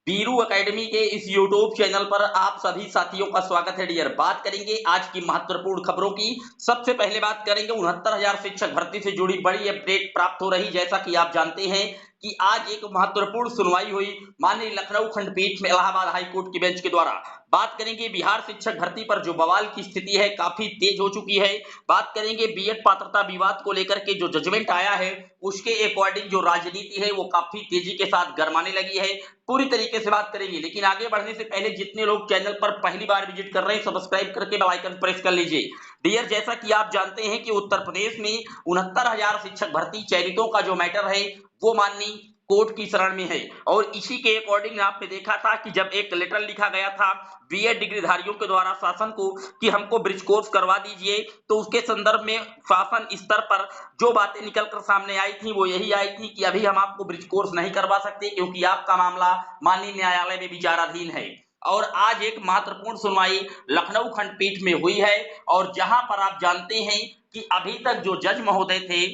Veeru academy के इस YouTube channel पर आप सभी साथियों का स्वागत है डियर। बात करेंगे आज की महत्वपूर्ण खबरों की। सबसे पहले बात करेंगे 69,000 शिक्षक भर्ती से जुड़ी बड़ी अपडेट प्राप्त हो रही। जैसा कि आप जानते हैं कि आज एक महत्वपूर्ण सुनवाई हुई माननीय लखनऊ खंडपीठ में इलाहाबाद हाईकोर्ट की बेंच के द्वारा। बात करेंगे बिहार शिक्षक भर्ती पर जो बवाल की स्थिति है काफी तेज हो चुकी है। बात करेंगे बीएड पात्रता विवाद को लेकर के जो जजमेंट आया है उसके अकॉर्डिंग जो राजनीति है वो काफी तेजी के साथ गरमाने लगी है। पूरी तरीके से बात करेंगे, लेकिन आगे बढ़ने से पहले जितने लोग चैनल पर पहली बार विजिट कर रहे हैं सब्सक्राइब करके बेल आइकन प्रेस कर लीजिए। डियर, जैसा कि आप जानते हैं कि उत्तर प्रदेश में 69,000 शिक्षक भर्ती चयनितों का जो मैटर है वो माननीय कोर्ट की शरण में है और इसी के अकॉर्डिंग आपने देखा था कि जब एक लेटर लिखा गया था बीएड डिग्रीधारियों के द्वारा शासन को कि हमको ब्रिज कोर्स करवा दीजिए, तो उसके संदर्भ में शासन स्तर पर जो बातें निकलकर सामने आई थी वो यही आई थी कि अभी हम आपको ब्रिज कोर्स नहीं करवा सकते क्योंकि आपका मामला माननीय न्यायालय में विचाराधीन है। और आज एक महत्वपूर्ण सुनवाई लखनऊ खंडपीठ में हुई है और जहां पर आप जानते हैं कि अभी तक जो जज महोदय थे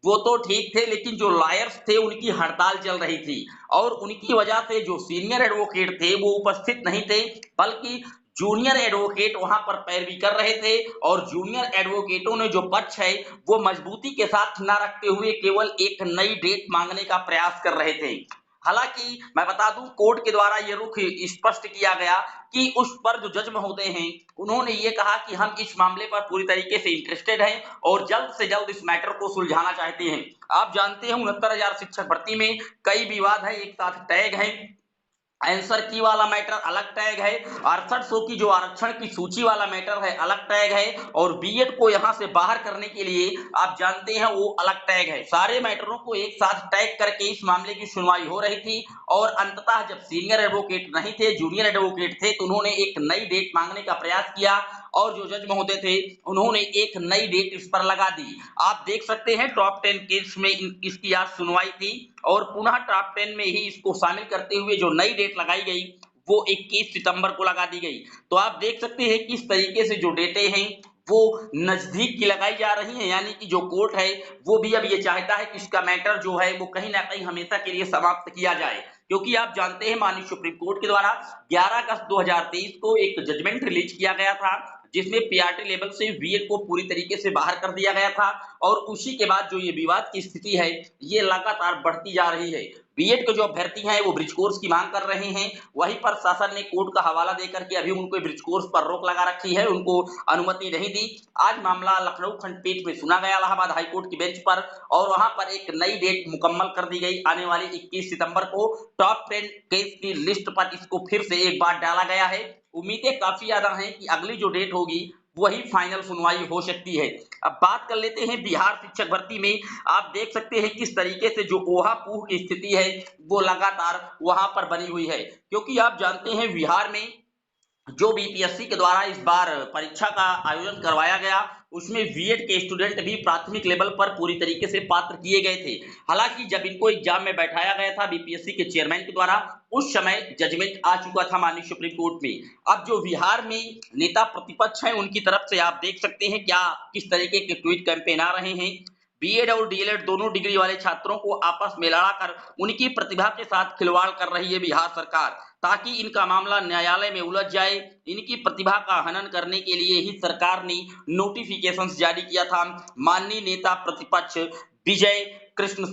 वो तो ठीक थे, लेकिन जो लॉयर्स थे उनकी हड़ताल चल रही थी और उनकी वजह से जो सीनियर एडवोकेट थे वो उपस्थित नहीं थे, बल्कि जूनियर एडवोकेट वहां पर पैरवी कर रहे थे और जूनियर एडवोकेटों ने जो पक्ष है वो मजबूती के साथ न रखते हुए केवल एक नई डेट मांगने का प्रयास कर रहे थे। हालांकि मैं बता दूं कोर्ट के द्वारा ये रुख स्पष्ट किया गया कि उस पर जो जज महोदय हैं उन्होंने ये कहा कि हम इस मामले पर पूरी तरीके से इंटरेस्टेड हैं और जल्द से जल्द इस मैटर को सुलझाना चाहते हैं। आप जानते हैं 69,000 शिक्षक भर्ती में कई विवाद है, एक साथ टैग है, आंसर की वाला मैटर अलग टैग है, 6800 की जो आरक्षण की सूची वाला मैटर है अलग टैग है और बीएड को यहां से बाहर करने के लिए आप जानते हैं वो अलग टैग है। सारे मैटरों को एक साथ टैग करके इस मामले की सुनवाई हो रही थी और अंततः जब सीनियर एडवोकेट नहीं थे, जूनियर एडवोकेट थे, तो उन्होंने एक नई डेट मांगने का प्रयास किया और जो जज महोदय थे उन्होंने एक नई डेट इस पर लगा दी। आप देख सकते हैं टॉप 10 केस में इसकी आज सुनवाई थी और पुनः टॉप 10 में ही इसको शामिल करते हुए जो नई डेट लगाई गई वो 21 सितंबर को लगा दी गई। तो आप देख सकते हैं किस तरीके से जो डेटें हैं वो नजदीक की लगाई जा रही हैं, यानी कि जो कोर्ट है वो भी अब ये चाहता है कि इसका मैटर जो है वो कहीं ना कहीं हमेशा के लिए समाप्त किया जाए, क्योंकि आप जानते हैं माननीय सुप्रीम कोर्ट के द्वारा 11 अगस्त 2023 को एक जजमेंट रिलीज किया गया था जिसमें पीआरटी लेवल से बीएड को पूरी तरीके से बाहर कर दिया गया था और उसी के बाद जो ये विवाद की स्थिति है ये लगातार बढ़ती जा रही है। बीएड के जो अभ्यर्थी हैं वो ब्रिज कोर्स की मांग कर रहे हैं, वहीं पर शासन ने कोर्ट का हवाला देकर के अभी उनको ब्रिज कोर्स पर रोक लगा रखी है, उनको अनुमति नहीं दी। आज मामला लखनऊ खंडपीठ में सुना गया इलाहाबाद हाईकोर्ट की बेंच पर और वहां पर एक नई डेट मुकम्मल कर दी गई आने वाली 21 सितंबर को। टॉप 10 केस की लिस्ट पर इसको फिर से एक बार डाला गया है। उम्मीदें काफी ज्यादा हैं कि अगली जो डेट होगी वही फाइनल सुनवाई हो सकती है। अब बात कर लेते हैं बिहार शिक्षक भर्ती में। आप देख सकते हैं किस तरीके से जो ओहापोह की स्थिति है वो लगातार वहां पर बनी हुई है, क्योंकि आप जानते हैं बिहार में जो बीपीएससी के द्वारा इस बार परीक्षा का आयोजन करवाया गया उसमें बीएड के स्टूडेंट भी प्राथमिक लेवल पर पूरी तरीके से पात्र किए गए थे। हालांकि जब इनको एग्जाम में बैठाया गया था बीपीएससी के चेयरमैन के द्वारा उस समय जजमेंट आ चुका था माननीय सुप्रीम कोर्ट में। अब जो बिहार में नेता प्रतिपक्ष हैं उनकी तरफ से आप देख सकते हैं क्या किस तरीके के ट्वीट कैंपेन आ रहे हैं। बीएड और डीएलएड दोनों डिग्री वाले छात्रों को आपस में लड़ाकर उनकी प्रतिभा के साथ खिलवाड़ कर रही है बिहार सरकार, ताकि इनका मामला न्यायालय में उलझ जाए। इनकी प्रतिभा का हनन करने के लिए ही सरकार ने नोटिफिकेशन जारी किया था। माननीय नेता प्रतिपक्ष विजय कृष्ण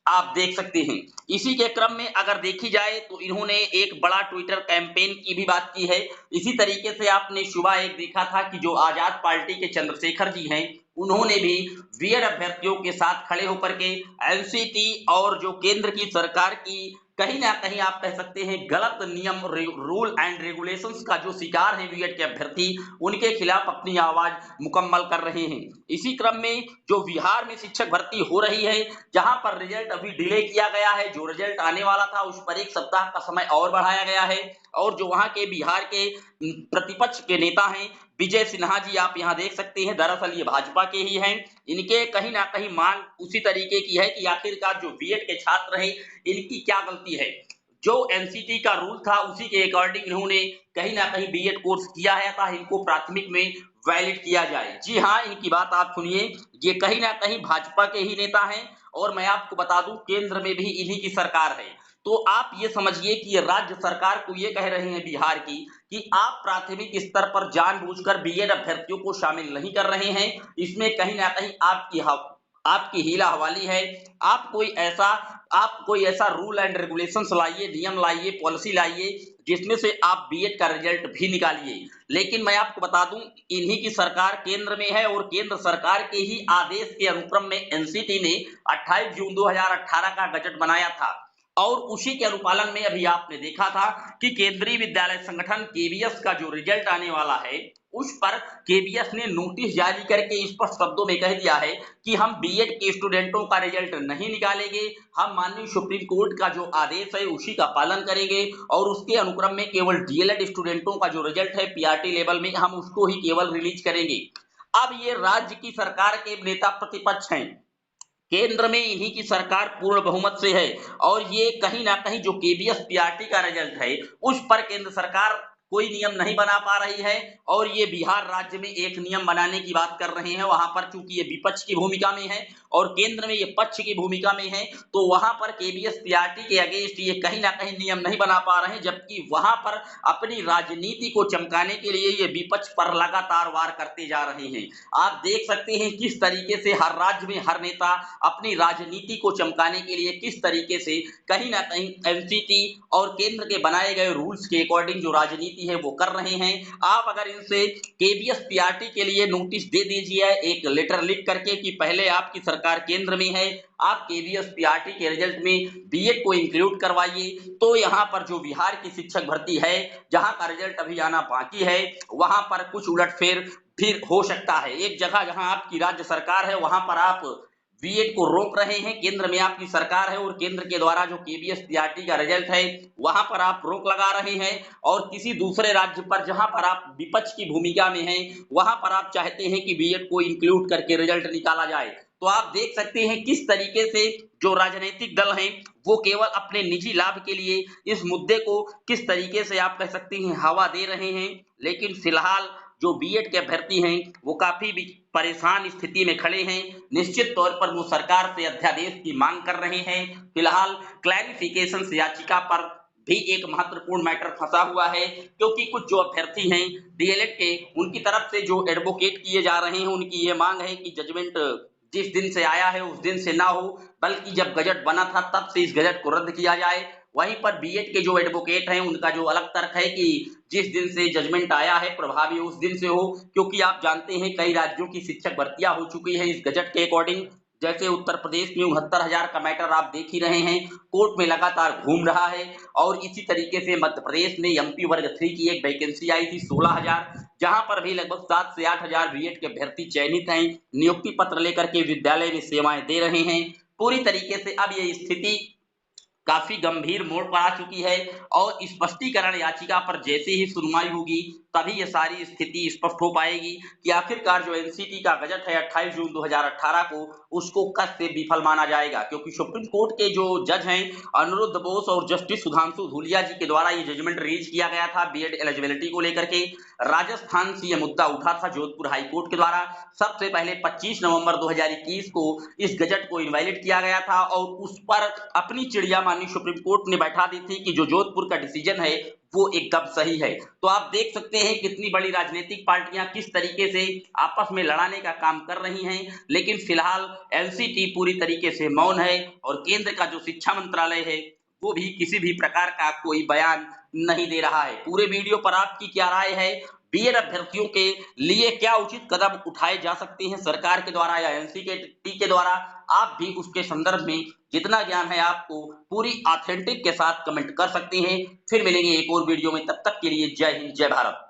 आप देख सकते हैं। इसी के क्रम में अगर देखी जाए तो इन्होंने एक बड़ा ट्विटर कैंपेन की भी बात की है। इसी तरीके से आपने सुबह एक देखा था कि जो आजाद पार्टी के चंद्रशेखर जी हैं उन्होंने भी बीएड अभ्यर्थियों के साथ खड़े होकर के एनसीटी और जो केंद्र की सरकार की कहीं ना कहीं आप कह सकते हैं गलत नियम रूल एंड रेगुलेशंस का जो शिकार है बीएड के अभ्यर्थी उनके खिलाफ अपनी आवाज मुकम्मल कर रहे हैं। इसी क्रम में जो बिहार में शिक्षक भर्ती हो रही है जहां पर रिजल्ट अभी डिले किया गया है, जो रिजल्ट आने वाला था उस पर एक सप्ताह का समय और बढ़ाया गया है और जो वहां के बिहार के प्रतिपक्ष के नेता हैं विजय सिन्हा जी आप यहां देख सकते हैं, दरअसल ये भाजपा के ही हैं। इनके कहीं ना कहीं मांग उसी तरीके की है कि आखिरकार जो बीएड के छात्र हैं इनकी क्या गलती है। जो एनसीटी का रूल था उसी के अकॉर्डिंग इन्होंने कहीं ना कहीं बीएड कोर्स किया है था, इनको प्राथमिक में वैलिड किया जाए। जी हाँ, इनकी बात आप सुनिए, ये कहीं ना कहीं भाजपा के ही नेता हैं और मैं आपको बता दूं केंद्र में भी इन्हीं की सरकार है। तो आप ये समझिए कि ये राज्य सरकार को ये कह रहे हैं बिहार की कि आप प्राथमिक स्तर पर जानबूझकर बीएड अभ्यर्थियों को शामिल नहीं कर रहे हैं। इसमें कहीं ना कहीं आपकी हीला हवाली है। आप कोई ऐसा रूल एंड रेगुलेशंस लाइए, नियम लाइए, पॉलिसी लाइए जिसमें से आप बीएड का रिजल्ट भी निकालिए। लेकिन मैं आपको बता दूं, इन्हीं की सरकार केंद्र में है और केंद्र सरकार के ही आदेश के अनुक्रम में एनसीटी ने 28 जून 2018 का गजट बनाया था और उसी के अनुपालन में अभी आपने देखा था कि केंद्रीय विद्यालय संगठन केवीएस का जो रिजल्ट आने वाला है उस पर केवीएस ने नोटिस जारी करके स्पष्ट शब्दों में कह दिया है कि हम बीएड के स्टूडेंटों का रिजल्ट नहीं निकालेंगे। हम माननीय सुप्रीम कोर्ट का जो आदेश है उसी का पालन करेंगे और उसके अनुक्रम में केवल डीएलएड स्टूडेंटों का जो रिजल्ट है पीआरटी लेवल में हम उसको ही केवल रिलीज करेंगे। अब ये राज्य की सरकार के नेता प्रतिपक्ष हैं, केंद्र में इन्हीं की सरकार पूर्ण बहुमत से है और ये कहीं ना कहीं जो केवीएस पीआरटी का रिजल्ट है उस पर केंद्र सरकार कोई नियम नहीं बना पा रही है और ये बिहार राज्य में एक नियम बनाने की बात कर रहे हैं। वहां पर चूंकि ये विपक्ष की भूमिका में है और केंद्र में ये पक्ष की भूमिका में है तो वहां पर केवीएस पीआरटी के अगेंस्ट ये कहीं ना कहीं नियम नहीं बना पा रहे हैं, जबकि वहां पर अपनी राजनीति को चमकाने के लिए ये विपक्ष पर लगातार वार करते जा रहे हैं। आप देख सकते हैं किस तरीके से हर राज्य में हर नेता अपनी राजनीति को चमकाने के लिए किस तरीके से कहीं ना कहीं एनसीटी और केंद्र के बनाए गए रूल्स के अकॉर्डिंग जो राजनीति है वो कर रहे हैं। आप अगर इनसे केवीएस पीआरटी के लिए नोटिस दे दीजिए, एक लेटर लिख करके कि पहले आपकी सरकार केंद्र में है, आप केवीएस पीआरटी के रिजल्ट में बीएड को इंक्लूड करवाइए, तो यहाँ पर जो बिहार की शिक्षक भर्ती है जहां का रिजल्ट अभी आना बाकी है वहां पर कुछ उलटफेर फिर हो सकता है। एक जगह जहां आपकी राज्य सरकार है वहां पर आप बीएड को रोक रहे हैं, केंद्र में आपकी सरकार है और केंद्र के द्वारा जो केवीएस पीआरटी का रिजल्ट है वहां पर आप रोक लगा रहे हैं और किसी दूसरे राज्य पर जहां पर आप विपक्ष की भूमिका में हैं वहां पर आप चाहते हैं कि बीएड को इंक्लूड करके रिजल्ट निकाला जाए। तो आप देख सकते हैं किस तरीके से जो राजनीतिक दल हैं वो केवल अपने निजी लाभ के लिए इस मुद्दे को किस तरीके से आप कह सकते हैं हवा दे रहे हैं। लेकिन फिलहाल जो बीएड के अभ्यर्थी हैं वो काफी भी परेशान स्थिति में खड़े हैं। निश्चित तौर पर वो सरकार से अध्यादेश की मांग कर रहे हैं। फिलहाल क्लैरिफिकेशन याचिका पर भी एक महत्वपूर्ण मैटर फंसा हुआ है क्योंकि कुछ जो अभ्यर्थी हैं डीएलएड के उनकी तरफ से जो एडवोकेट किए जा रहे हैं उनकी ये मांग है कि जजमेंट जिस दिन से आया है उस दिन से ना हो बल्कि जब गजट बना था तब से इस गजट को रद्द किया जाए। वहीं पर बीएड के जो एडवोकेट हैं उनका जो अलग तर्क है कि जिस दिन से जजमेंट आया है प्रभावी उस दिन से हो, क्योंकि आप जानते हैं कई राज्यों की शिक्षक भर्तियां हो चुकी है इस गजट के अकॉर्डिंग। जैसे उत्तर प्रदेश में 69,000 का मैटर आप देख ही रहे हैं कोर्ट में लगातार घूम रहा है और इसी तरीके से मध्य प्रदेश में एमपी वर्ग 3 की एक वैकेंसी आई थी 16,000, जहां पर भी लगभग 7 से 8,000 बीएड के अभ्यर्थी चयनित हैं, नियुक्ति पत्र लेकर के विद्यालय में सेवाएं दे रहे हैं। पूरी तरीके से अब ये स्थिति काफी गंभीर मोड़ पर आ चुकी है और स्पष्टीकरण याचिका पर जैसे ही सुनवाई होगी तभी ये सारी स्थिति स्पष्ट हो पाएगी कि आखिरकार जो एनसीटी का गजट है 28 जून 2018 को उसको कब से विफल माना जाएगा, क्योंकि सुप्रीम कोर्ट के जो जज हैं अनिरुद्ध बोस और जस्टिस सुधांशु धूलिया जी के द्वारा ये जजमेंट रिलीज किया गया था बीएड एलिजिबिलिटी को लेकर के। राजस्थान से यह मुद्दा उठा था जोधपुर हाईकोर्ट के द्वारा। सबसे पहले 25 नवंबर 2021 को इस गजट को इनवैलिड किया गया था और उस पर अपनी चिड़िया माननीय सुप्रीम कोर्ट ने बैठा दी थी कि जो जोधपुर का डिसीजन है वो एकदम सही है। तो आप देख सकते हैं कितनी बड़ी राजनीतिक पार्टियां किस तरीके से आपस में लड़ाने का काम कर रही हैं, लेकिन फिलहाल एनसीटी पूरी तरीके से मौन है और केंद्र का जो शिक्षा मंत्रालय है वो भी किसी भी प्रकार का कोई बयान नहीं दे रहा है। पूरे वीडियो पर आपकी क्या राय है? बीएड अभ्यर्थियों के लिए क्या उचित कदम उठाए जा सकते हैं सरकार के द्वारा या एनसीटी के द्वारा? आप भी उसके संदर्भ में जितना ज्ञान है आपको पूरी ऑथेंटिक के साथ कमेंट कर सकते हैं। फिर मिलेंगे एक और वीडियो में, तब तक के लिए जय हिंद जय भारत।